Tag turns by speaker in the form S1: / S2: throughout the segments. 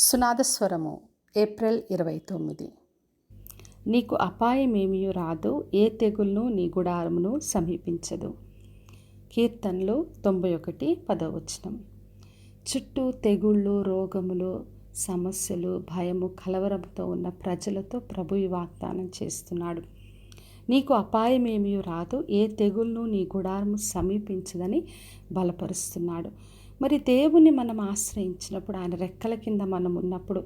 S1: సునాదస్వరము April 29. నీకు అపాయమేమీ రాదు, ఏ తెగులును నీ గుడారమును సమీపించదు. కీర్తనలు 91:10. చుట్టూ తెగుళ్ళు, రోగములు, సమస్యలు, భయము, కలవరంతో ఉన్న ప్రజలతో ప్రభు ఈ వాగ్దానం చేస్తున్నాడు. నీకు అపాయమేమీ రాదు, ఏ తెగులును నీ గుడారము సమీపించదని బలపరుస్తున్నాడు. మరి దేవుని మనం ఆశ్రయించినప్పుడు, ఆయన రెక్కల కింద మనం ఉన్నప్పుడు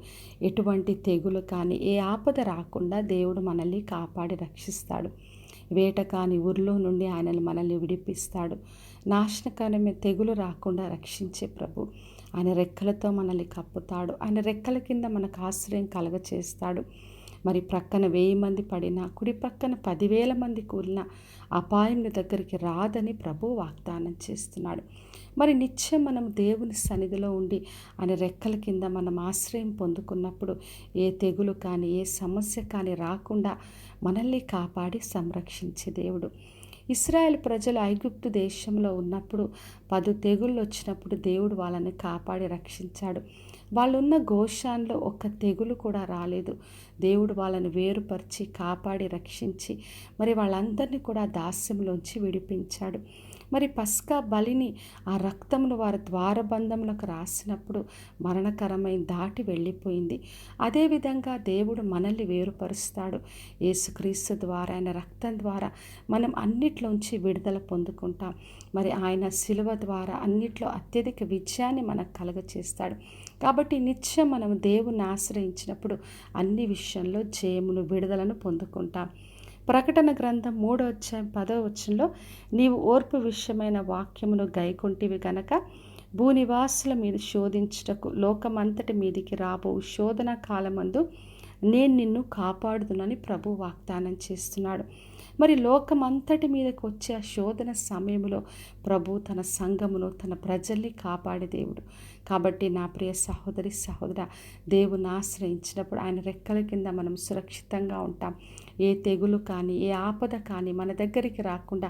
S1: ఎటువంటి తెగులు కానీ ఏ ఆపద రాకుండా దేవుడు మనల్ని కాపాడి రక్షిస్తాడు. వేట కాని ఊరిలో నుండి మనల్ని విడిపిస్తాడు. నాశనకరమైన తెగులు రాకుండా రక్షించే ప్రభు. ఆయన రెక్కలతో మనల్ని కప్పుతాడు. ఆయన రెక్కల కింద మనకు ఆశ్రయం కలగచేస్తాడు. మరి ప్రక్కన 1000 మంది పడినా, కుడి పక్కన 10,000 మంది కూలినా అపాయం దగ్గరికి రాదని ప్రభు వాగ్దానం చేస్తున్నాడు. మరి నిత్యం మనం దేవుని సన్నిధిలో ఉండి ఆయన రెక్కల కింద మనం ఆశ్రయం పొందుకున్నప్పుడు ఏ తెగులు కానీ ఏ సమస్య కానీ రాకుండా మనల్ని కాపాడి సంరక్షించే దేవుడు. ఇశ్రాయేలు ప్రజలు ఐగుప్తు దేశంలో ఉన్నప్పుడు 10 తెగుళ్ళు వచ్చినప్పుడు దేవుడు వాళ్ళని కాపాడి రక్షించాడు. వాళ్ళున్న గోషాన్లో ఒక్క తెగులు కూడా రాలేదు. దేవుడు వాళ్ళని వేరుపరిచి కాపాడి రక్షించి మరి వాళ్ళందరినీ కూడా దాస్యంలోంచి విడిపించాడు. మరి పస్కా బలిని ఆ రక్తమును వారి ద్వారబంధములకు రాసినప్పుడు మరణకరమైన దాటి వెళ్ళిపోయింది. అదేవిధంగా దేవుడు మనల్ని వేరుపరుస్తాడు. యేసుక్రీస్తు ద్వారా, ఆయన రక్తం ద్వారా మనం అన్నిట్లోంచి విడుదల పొందుకుంటాం. మరి ఆయన శిలువ ద్వారా అన్నిట్లో అత్యధిక విజయాన్ని మనకు కలుగచేస్తాడు. కాబట్టి నిత్యం మనం దేవుని ఆశ్రయించినప్పుడు అన్ని విషయంలో జయమును, విడుదలను పొందుకుంటాం. ప్రకటన గ్రంథం 3:10 నీవు ఓర్పు విషయమైన వాక్యమును గైకొంటివి గనక భూనివాసుల మీద శోధించుటకు లోకమంతటి మీదికి రాబో శోధన కాలమందు నేను నిన్ను కాపాడుదునని ప్రభు వాగ్దానం చేస్తున్నాడు. మరి లోకమంతటి మీదకి వచ్చే ఆ శోధన సమయంలో ప్రభు తన సంఘమును, తన ప్రజల్ని కాపాడే దేవుడు. కాబట్టి నా ప్రియ సహోదరి, సహోదర, దేవుని ఆశ్రయించినప్పుడు ఆయన రెక్కల కింద మనం సురక్షితంగా ఉంటాం. ఏ తెగులు కానీ ఏ ఆపద కానీ మన దగ్గరికి రాకుండా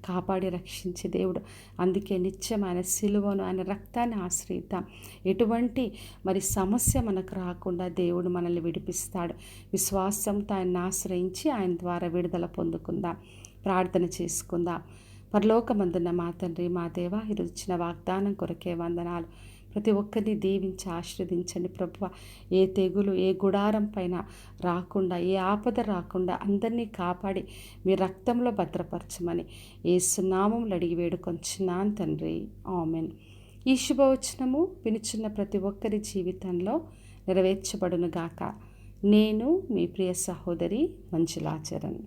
S1: కాపాడి రక్షించే దేవుడు. అందుకే నిత్యం ఆయన సిలువను, ఆయన రక్తాన్ని ఆశ్రయిద్దాం. ఎటువంటి మరి సమస్య మనకు రాకుండా దేవుడు మనల్ని విడిపిస్తాడు. విశ్వాసంతో ఆయన్ని ఆశ్రయించి ఆయన ద్వారా విడుదల పొందుకుందాం. ప్రార్థన చేసుకుందాం. పరలోకమందున్న మా తండ్రి, మా దేవా, ఈరోజు ఇచ్చిన వాగ్దానం కొరకే వందనాలు. ప్రతి ఒక్కరిని దీవించి ఆశీర్వదించండి ప్రభువా. ఏ తెగులు ఏ గుడారం పైన రాకుండా, ఏ ఆపద రాకుండా అందరినీ కాపాడి మీ రక్తంలో భద్రపరచమని యేసు నామములో అడిగి వేడుకొంచున్నాను తండ్రి, ఆమేన్. ఈ శుభవచనము వినుచున్న ప్రతి ఒక్కరి జీవితంలో నెరవేర్చబడును గాక. నేను మీ ప్రియ సహోదరి మంజులా చరణ్.